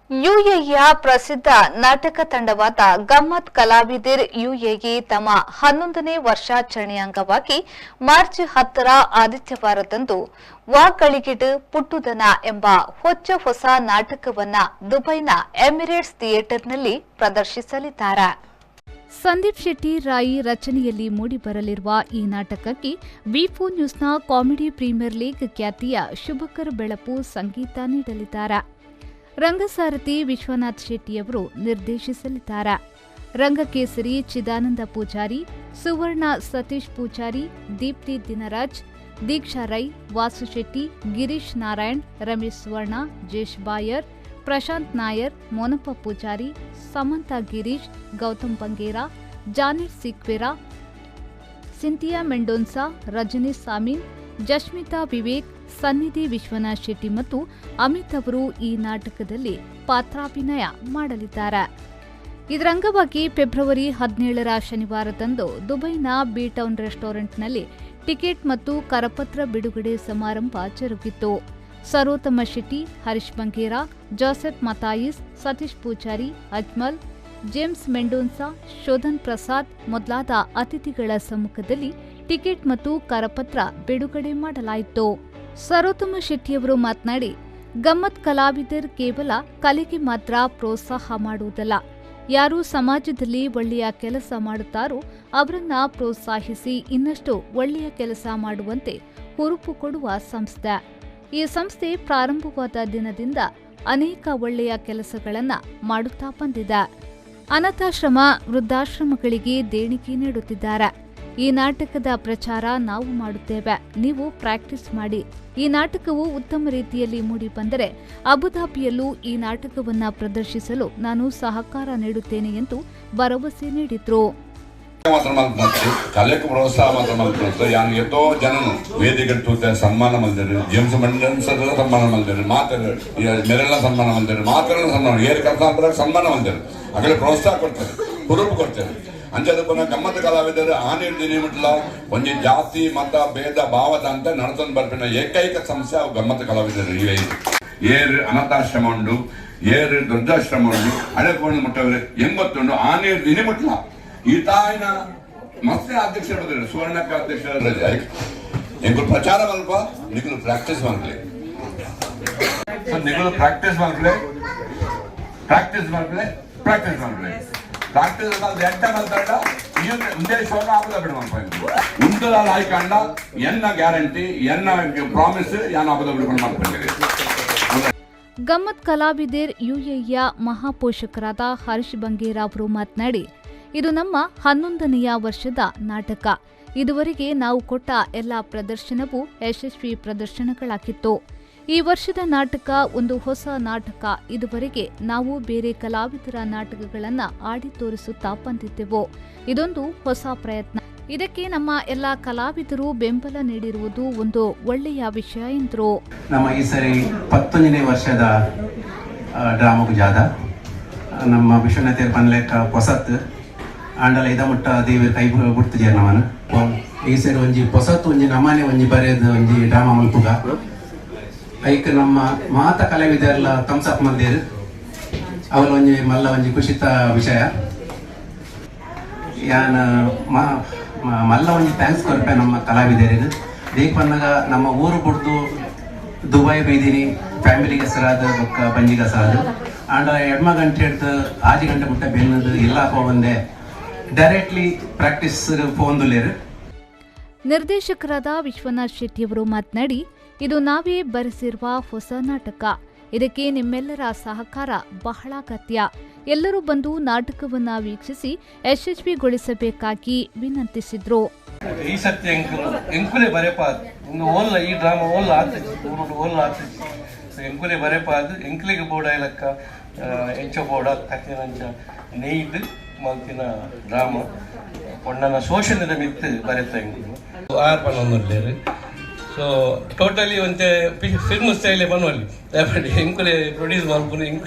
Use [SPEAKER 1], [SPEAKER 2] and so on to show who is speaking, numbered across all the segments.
[SPEAKER 1] ಯುಎಇಯ ಪ್ರಸಿದ್ಧ ನಾಟಕ ತಂಡವಾದ ಗಮ್ಮತ್ ಕಲಾವಿದಿರ್ ಯುಎಇ ತಮ್ಮ 11ನೇ ವರ್ಷಾಚರಣೆ ಅಂಗವಾಗಿ ಮಾರ್ಚ್ 10ರ ಆದಿತ್ಯವಾರದಂದು ವಾಗಳಿಗಿಡ್ ಪುಟ್ಟುದನ ಎಂಬ ಹೊಸ ನಾಟಕವನ್ನು ದುಬೈನ ಎಮಿರೇಟ್ಸ್ ಥಿಯೇಟರ್ನಲ್ಲಿ ಪ್ರದರ್ಶಿಸಲಿದ್ದಾರೆ. ಸಂದೀಪ್ ಶೆಟ್ಟಿ ರಾಯಿ ರಚನೆಯಲ್ಲಿ ಮೂಡಿಬರಲಿರುವ ಈ ನಾಟಕಕ್ಕೆ ವಿ4 ನ್ಯೂಸ್ನ ಕಾಮಿಡಿ ಪ್ರೀಮಿಯರ್ ಲೀಗ್ ಖ್ಯಾತಿಯ ಶುಭಕರ್ ಬೆಳಪು ಸಂಗೀತ ನೀಡಲಿದ್ದಾರೆ. ರಂಗಸಾರಥಿ ವಿಶ್ವನಾಥ್ ಶೆಟ್ಟಿಯವರು ನಿರ್ದೇಶಿಸಲಿದ್ದಾರೆ. ರಂಗಕೇಸರಿ ಚಿದಾನಂದ ಪೂಜಾರಿ, ಸುವರ್ಣ ಸತೀಶ್ ಪೂಜಾರಿ, ದೀಪ್ತಿ ದಿನರಾಜ್, ದೀಕ್ಷಾ ರೈ, ವಾಸು ಶೆಟ್ಟಿ, ಗಿರೀಶ್ ನಾರಾಯಣ್, ರಮೇಶ್ ಸ್ವರ್ಣ, ಜೇಶ್ ಬಾಯರ್, ಪ್ರಶಾಂತ್ ನಾಯರ್, ಮೋನಪ್ಪ ಪೂಜಾರಿ, ಸಮಂತ ಗಿರೀಶ್, ಗೌತಮ್ ಬಂಗೇರಾ, ಜಾನೆಟ್ ಸಿಕ್ವೆರಾ, ಸಿಂಥಿಯಾ ಮೆಂಡೋನ್ಸಾ, ರಜನೀಶ್ ಸಾಮೀನ್, ಜಶ್ಮಿತಾ ವಿವೇಕ್, ಸನ್ನಿಧಿ ವಿಶ್ವನಾಥ್ ಶೆಟ್ಟಿ ಮತ್ತು ಅಮಿತ್ ಅವರು ಈ ನಾಟಕದಲ್ಲಿ ಪಾತ್ರಾಭಿನಯ ಮಾಡಲಿದ್ದಾರೆ. ಇದರ ಅಂಗವಾಗಿ ಫೆಬ್ರವರಿ 17ರ ಶನಿವಾರದಂದು ದುಬೈನ ಬಿ ಟೌನ್ ರೆಸ್ಟೋರೆಂಟ್ನಲ್ಲಿ ಟಿಕೆಟ್ ಮತ್ತು ಕರಪತ್ರ ಬಿಡುಗಡೆ ಸಮಾರಂಭ ಜರುಗಿತು. ಸರೋತಮ ಶೆಟ್ಟಿ, ಹರೀಶ್ ಬಂಗೇರಾ, ಜೋಸೆಫ್ ಮತಾಯಿಸ್, ಸತೀಶ್ ಪೂಜಾರಿ, ಅಜ್ಮಲ್, ಜೇಮ್ಸ್ ಮೆಂಡೋನ್ಸಾ, ಶೋಧನ್ ಪ್ರಸಾದ್ ಮೊದಲಾದ ಅತಿಥಿಗಳ ಸಮ್ಮುಖದಲ್ಲಿ ಟಿಕೆಟ್ ಮತ್ತು ಕರಪತ್ರ ಬಿಡುಗಡೆ ಮಾಡಲಾಯಿತು. ಸರೋತಮ ಶೆಟ್ಟಿಯವರು ಮಾತನಾಡಿ, ಗಮ್ಮತ್ ಕಲಾವಿದರ್ ಕೇವಲ ಕಲೆಗೆ ಮಾತ್ರ ಪ್ರೋತ್ಸಾಹ ಮಾಡುವುದಲ್ಲ, ಯಾರು ಸಮಾಜದಲ್ಲಿ ಒಳ್ಳೆಯ ಕೆಲಸ ಮಾಡುತ್ತಾರೋ ಅವರನ್ನ ಪ್ರೋತ್ಸಾಹಿಸಿ ಇನ್ನಷ್ಟು ಒಳ್ಳೆಯ ಕೆಲಸ ಮಾಡುವಂತೆ ಹುರುಪು ಕೊಡುವ ಸಂಸ್ಥೆ. ಈ ಸಂಸ್ಥೆ ಪ್ರಾರಂಭವಾದ ದಿನದಿಂದ ಅನೇಕ ಒಳ್ಳೆಯ ಕೆಲಸಗಳನ್ನು ಮಾಡುತ್ತಾ ಬಂದಿದೆ. ಅನಾಥಾಶ್ರಮ, ವೃದ್ಧಾಶ್ರಮಗಳಿಗೆ ದೇಣಿಗೆ ನೀಡುತ್ತಿದ್ದಾರೆ. ಈ ನಾಟಕದ ಪ್ರಚಾರ ನಾವು ಮಾಡುತ್ತೇವೆ, ನೀವು ಪ್ರಾಕ್ಟೀಸ್ ಮಾಡಿ. ಈ ನಾಟಕವು ಉತ್ತಮ ರೀತಿಯಲ್ಲಿ ಮೂಡಿಬಂದರೆ ಅಬುಧಾಬಿಯಲ್ಲೂ ಈ ನಾಟಕವನ್ನು ಪ್ರದರ್ಶಿಸಲು ನಾನು ಸಹಕಾರ ನೀಡುತ್ತೇನೆ ಎಂದು ಭರವಸೆ ನೀಡಿದ್ರು.
[SPEAKER 2] ಕಲೆಗೆ ಪ್ರೋತ್ಸಾಹ ಮಾತ್ರ ಮಲ್ಪುತ್ತೆ ಯಾನು ಎಷ್ಟೋ ಜನನು ವೇದಿಕೆ ತೂತೆ ಸನ್ಮಾನ ಮಲ್ದಿರು, ಜೇಮ್ಸ್ ಮಂಡನ್ಸರ್ ಸನ್ಮಾನ ಮಲ್ದಿರು, ಮಾತರು ಮೆರೆಲ್ಲ ಸನ್ಮಾನ ಮಲ್ದಿರು, ಮಾತರನ್ನ ಸನ್ಮಾನ ಏರ್ ಕರ್ತ ಸನ್ಮಾನ ಮಲ್ದಿರು, ಅಗಲೇ ಪ್ರೋತ್ಸಾಹ ಕೊಡ್ತಾರೆ, ಹುರುಪು ಕೊಡ್ತಾರೆ. ಅಂಚದಪ್ಪನ ಗಮ್ಮತ್ ಕಲಾವಿದರು ಆನೆರ್ ದಿನ ಮುಟ್ಲ ಒಂಜಿ ಜಾತಿ ಮತ ಭೇದ ಭಾವದ ಅಂತ ನಡ್ಕೊಂಡು ಬರ್ಪಿನ ಏಕೈಕ ಸಂಸ್ಥೆ ಅವು ಗಮ್ಮತ್ ಕಲಾವಿದರು. ಏರ್ ಅನಾಥಾಶ್ರಮ ಉಂಡು, ಏರ್ ವೃದ್ಧಾಶ್ರಮ ಉಂಡು, ಹಳೆಕೊಂಡು ಮುಟ್ಟವ್ರೆ ಎಂಬತ್ತುಂಡು ಆನೆರ್ ದಿನ ಮುಟ್ಲ ಈತಾಯಿನ ಮತ್ತೆ ಅಧ್ಯಕ್ಷರು ಸುವರ್ಣಕ್ಕ ಅಧ್ಯಕ್ಷರು ಎಂಗಳು ಪ್ರಚಾರ ಮಲ್ಪ ನಿಗಳು ಪ್ರಾಕ್ಟೀಸ್ ಮಾಡ್ಲಿ, ನಿಗಳು ಪ್ರಾಕ್ಟೀಸ್ ಮಾಡ್ಲೆ ಪ್ರಾಕ್ಟೀಸ್ ಮಾಡ್ಲೆ ಪ್ರಾಕ್ಟೀಸ್ ಮಾಡ್ಲೆ ಪ್ರಾಕ್ಟೀಸ್ ಎಂಟ ಮಲ್ತಾಡ ಮುಂದೆ ಶೋಕ ಆಗುದ ಬಿಡ ಉಂಟದಾದ ಆಯ್ಕೊಂಡ ಎನ್ನ ಗ್ಯಾರಂಟಿ ಎನ್ನ ಪ್ರಾಮಿಸ್ ಯಾನು ಆಗುದ ಬಿಡ್ಕೊಂಡು ಮಾಡ್ಕೊಂಡಿದೆ.
[SPEAKER 1] ಗಮ್ಮತ್ ಕಲಾವಿದರ್ ಯುಎಇಯ ಮಹಾಪೋಷಕರಾದ ಹರೀಶ್ ಬಂಗೇರಾ ಅವರು ಮಾತನಾಡಿ, ಇದು ನಮ್ಮ 11ನೆಯ ವರ್ಷದ ನಾಟಕ. ಇದುವರೆಗೆ ನಾವು ಕೊಟ್ಟ ಎಲ್ಲ ಪ್ರದರ್ಶನವೂ ಯಶಸ್ವಿ ಪ್ರದರ್ಶನಗಳಾಗಿತ್ತು. ಈ ವರ್ಷದ ನಾಟಕ ಒಂದು ಹೊಸ ನಾಟಕ. ಇದುವರೆಗೆ ನಾವು ಬೇರೆ ಕಲಾವಿದರ ನಾಟಕಗಳನ್ನು ಆಡಿ ತೋರಿಸುತ್ತಾ ಬಂದಿದ್ದೆವು. ಇದೊಂದು ಹೊಸ ಪ್ರಯತ್ನ. ಇದಕ್ಕೆ ನಮ್ಮ ಎಲ್ಲ ಕಲಾವಿದರು ಬೆಂಬಲ ನೀಡಿರುವುದು ಒಂದು ಒಳ್ಳೆಯ ವಿಷಯ ಎಂದರು.
[SPEAKER 3] ನಮ್ಮ ಈ ಸರಿ 11ನೇ ವರ್ಷದ ಡ್ರಾಮಾ ಜಾದ ನಮ್ಮ ವಿಶ್ವನಾಥ್ ಪನ್ಲೆಕ್ಕ ಹೊಸತ್ ಆಂಡಲ ಇದ ಮುಟ್ಟ ದೇವಿ ಕೈ ಬಿಡ್ತಿದ್ಯ ನಮ್ಮನ ಈ ಸರಿ ಒಂಜಿ ಹೊಸತ್ ಒಂಜಿ ನಮ್ಮನೆ ಒಂಜಿ ಬರೆಯದು ಒಂಜಿ ಡ್ರಾಮಾ ಮಲ್ಪುಗ ಐಕ್ ನಮ್ಮ ಮಾತ ಕಲಾವಿದರೆಲ್ಲ ಥಮ್ಸಪ್ ಮಂದಿರು ಅವರ ಒಂಜಿ ಮಲ್ಲ ಒಂಜಿ ಖುಷಿತ ವಿಷಯ ಯಾನ ಮಲ್ಲ ಒಂಜಿ ಥ್ಯಾಂಕ್ಸ್ ಕೊರ್ಪೆ ನಮ್ಮ ಕಲಾವಿದರಿಗೆ. ದೇಕ್ ಬಂದಾಗ ನಮ್ಮ ಊರು ಬಿಡ್ದು ದುಬೈ ಬೈದಿನಿ ಫ್ಯಾಮಿಲಿಗೆ ಸರಾದ ಬೊಕ್ಕ ಬಂಜಿಗೆ ಸರಾದ ಆಂಡ ಎಡ್ಮ ಗಂಟೆ ಹಿಡ್ದು 6 ಗಂಟೆ ಮುಟ್ಟ ಬೆನ್ನದು ಎಲ್ಲ ಹೋಗಂದೆ ಡೈರೆಕ್ಟ್ಲಿ ಪ್ರಾಕ್ಟೀಸ್ ಫೋನ್ದುಲೇರು.
[SPEAKER 1] ನಿರ್ದೇಶಕರಾದ ವಿಶ್ವನಾಥ್ ಶೆಟ್ಟಿಯವರು ಮಾತನಾಡಿ, ಇದು ನಾವೇ ಬರೆಸಿರುವ ಹೊಸ ನಾಟಕ. ಇದಕ್ಕೆ ನಿಮ್ಮೆಲ್ಲರ ಸಹಕಾರ ಬಹಳ ಅಗತ್ಯ. ಎಲ್ಲರೂ ಬಂದು ನಾಟಕವನ್ನ ವೀಕ್ಷಿಸಿ ಯಶಸ್ವಿಗೊಳಿಸಬೇಕಾಗಿ ವಿನಂತಿಸಿದ್ರು.
[SPEAKER 4] ಈ ಸತ್ಯ ಎಂಕುಲೆ ಬರೆಪಾದ ಓಲ್ಲ ಈ ಡ್ರಾಮಾ ಓಲ್ಲ ಎಂಕುಲೆ ಬರೆಪಾದ ಎಂಕ್ಲಿಗೆ ಬೋಡ ಇಲಕ್ಕ ಎಂಚ ಬೋಡ ಕತ್ತಿನಂಚ ನೇಯ್ದು ಮಲ್ತಿನ ಡ್ರಾಮಾ ಒಣ್ಣನ ಶೋಷಣದ ಮಿತ್ತು ಬರೆತ ಆರು ಪನ್ನೊಂದು. ಸೊ ಟೋಟಲಿ ಒಂತೆ ಫಿಲ್ಮ್ ಸ್ಟೈಲೇ ಬನ್ನುವಲ್ಲಿ ಎಂಕುಲೆ ಪ್ರೊಡ್ಯೂಸ್ ಮಾಡ್ಕೊಂಡು.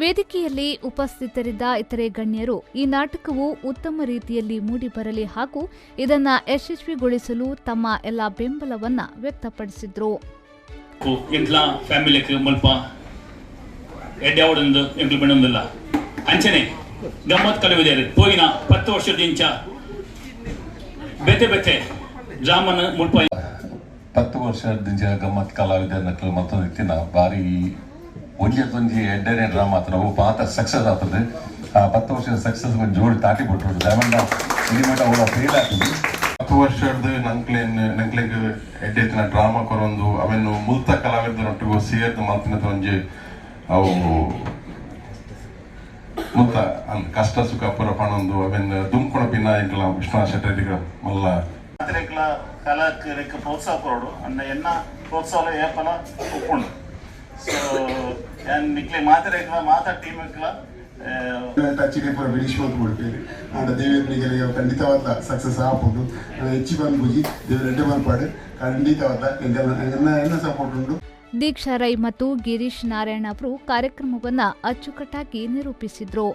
[SPEAKER 1] ವೇದಿಕೆಯಲ್ಲಿ ಉಪಸ್ಥಿತರಿದ್ದ ಇತರೆ ಗಣ್ಯರು ಈ ನಾಟಕವು ಉತ್ತಮ ರೀತಿಯಲ್ಲಿ ಮೂಡಿಬರಲಿ ಹಾಗೂ ಇದನ್ನ ಯಶಸ್ವಿಗೊಳಿಸಲು ತಮ್ಮ ಎಲ್ಲ ಬೆಂಬಲವನ್ನ ವ್ಯಕ್ತಪಡಿಸಿದ್ರು.
[SPEAKER 5] ಎಡ್ಡೆ ಅವಡೊಂದು ಎಂಕ್ಲು ಬಿಡೊಂದಿಲ್ಲ ಅಂಚನೆ ಗಮ್ಮತ್ ಕಲಾವಿದರು ಪೋಯಿನ 10 ವರ್ಷದಿಂಚ ಬೆತೆ ಬೆತೆ ಡ್ರಾಮನ ಮುಲ್ಪ
[SPEAKER 6] 10 ವರ್ಷದಿಂದ ಗಮ್ಮತ್ ಕಲಾವಿದರ ನಕಲು ಮತ್ತೊಂದು ಇತ್ತಿನ ಬಾರಿ ಒಂಜಿ ಎಡ್ಡನೇ ಡ್ರಾಮಾ ಆತನ ಅವು ಪಾತ ಸಕ್ಸಸ್ ಆಗ್ತದೆ ಆ 10 ವರ್ಷದ ಸಕ್ಸಸ್ ಒಂದು ಜೋಡಿ ತಾಟಿ ಬಿಟ್ಟರು ದಯಮಂಡ ಇಲ್ಲಿಮಟ ಅವರ ಫೇಲ್ ಆಗ್ತದೆ
[SPEAKER 7] 10 ವರ್ಷದ ನಂಕ್ಲೆಗ್ ಎಡ್ಡೆತ್ತಿನ ಡ್ರಾಮಾ ಕೊರೊಂದು ಅವನ್ನು ಮುಲ್ತ ಕಲಾವಿದರೊಟ್ಟಿಗೂ ಸೇರ್ದು ಮಲ್ತಿನ ಒಂಜಿ ಅವು ಮುಲ್ತ ಕಷ್ಟ ಸುಖ ಪುರ ಪಣೊಂದು ಅವೆನ್ ದುಂಕೊಣ ಪಿನ್ನ ಇಂಕಲ ವಿಶ್ವನಾಥ್ ಶೆಟ್ಟರಿಗ ಮಲ್ಲ
[SPEAKER 8] ಮಾತ್ರೆಕ್ಲ ಕಲಾಕಾರಕ್ಕೆ ಪ್ರೋತ್ಸಾಹ ಕೊರಡು ಅನ್ನ ಎನ್ನ ಪ್ರೋತ್ಸಾಹ ಏಪಲ ಒಪ್ಪುಂಡು ಸೊ ನಿಕ್ಲೆ ಮಾತ್ರೆಕ್ಲ ಮಾತಾ ಟೀಮ್ಕ್ಲ
[SPEAKER 9] ಟಚ್ಗೆ ಪೂರ ಬೆಳೆಸ್ಬೋದು ಕೊಡ್ತೇವೆ ಆಂಡ ದೇವೇಂದ್ರಿಗೆ ಖಂಡಿತವಾದ ಸಕ್ಸಸ್ ಆಗ್ಬೋದು ಹೆಚ್ಚಿ ಬಂದ್ಬುಜಿ ದೇವ್ರ ಎಡ್ಡೆ ಬಂದ್ಪಾಡು ಖಂಡಿತವಾದ ಎಲ್ಲ ಸಪೋರ್ಟ್ ಉಂಟು.
[SPEAKER 1] ದೀಕ್ಷಾ ರೈ ಮತ್ತು ಗಿರೀಶ್ ನಾರಾಯಣ ಅವರು ಕಾರ್ಯಕ್ರಮವನ್ನು ಅಚ್ಚುಕಟ್ಟಾಗಿ ನಿರೂಪಿಸಿದ್ರು.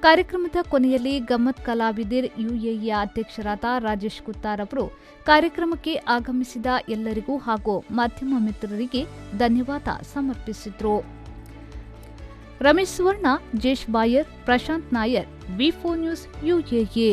[SPEAKER 1] ಕಾರ್ಯಕ್ರಮದ ಕೊನೆಯಲ್ಲಿ ಗಮ್ಮತ್ ಕಲಾವಿದರ್ ಯುಎಇಯ ಅಧ್ಯಕ್ಷರಾದ ರಾಜೇಶ್ ಕುತ್ತಾರ್ ಅವರು ಕಾರ್ಯಕ್ರಮಕ್ಕೆ ಆಗಮಿಸಿದ ಎಲ್ಲರಿಗೂ ಹಾಗೂ ಮಾಧ್ಯಮ ಮಿತ್ರರಿಗೆ ಧನ್ಯವಾದ ಸಮರ್ಪಿಸಿದ್ರು. ರಮೇಶ್ ಸುವರ್ಣ, ಜೇಶ್ ಬಾಯರ್, ಪ್ರಶಾಂತ್ ನಾಯರ್, ವಿ4 ನ್ಯೂಸ್, ಯುಎಇ.